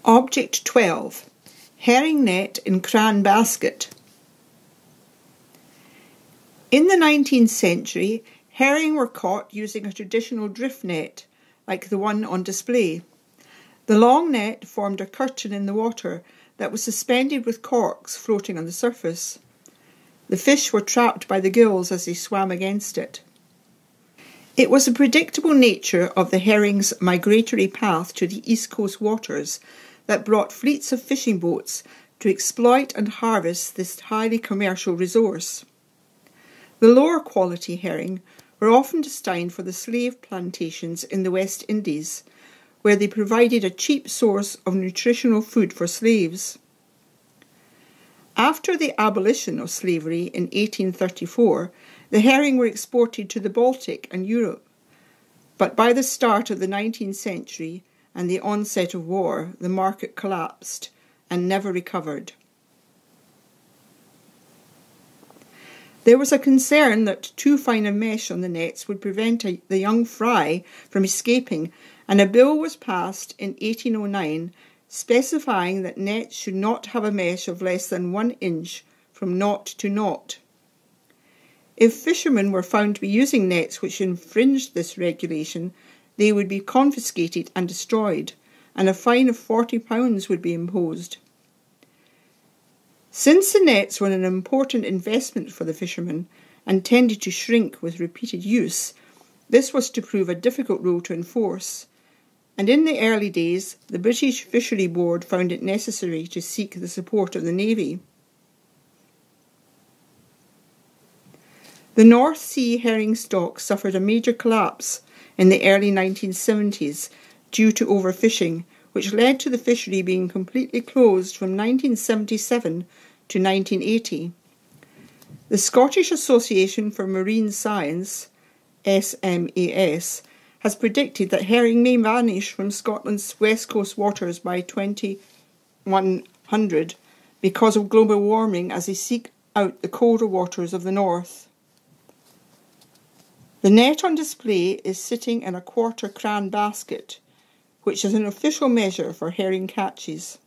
Object 12. Herring net in Cran basket. In the 19th century, herring were caught using a traditional drift net, like the one on display. The long net formed a curtain in the water that was suspended with corks floating on the surface. The fish were trapped by the gills as they swam against it. It was the predictable nature of the herring's migratory path to the east coast waters that brought fleets of fishing boats to exploit and harvest this highly commercial resource. The lower quality herring were often destined for the slave plantations in the West Indies, where they provided a cheap source of nutritional food for slaves. After the abolition of slavery in 1834, the herring were exported to the Baltic and Europe. But by the start of the 19th century and the onset of war, the market collapsed and never recovered. There was a concern that too fine a mesh on the nets would prevent the young fry from escaping, and a bill was passed in 1809 specifying that nets should not have a mesh of less than 1 inch from knot to knot. If fishermen were found to be using nets which infringed this regulation, they would be confiscated and destroyed, and a fine of £40 would be imposed. Since the nets were an important investment for the fishermen and tended to shrink with repeated use, this was to prove a difficult rule to enforce, and in the early days the British Fishery Board found it necessary to seek the support of the Navy. The North Sea herring stock suffered a major collapse in the early 1970s due to overfishing, which led to the fishery being completely closed from 1977 to 1980. The Scottish Association for Marine Science, SMAS, has predicted that herring may vanish from Scotland's west coast waters by 2100 because of global warming as they seek out the colder waters of the north. The net on display is sitting in a quarter Cran basket, which is an official measure for herring catches.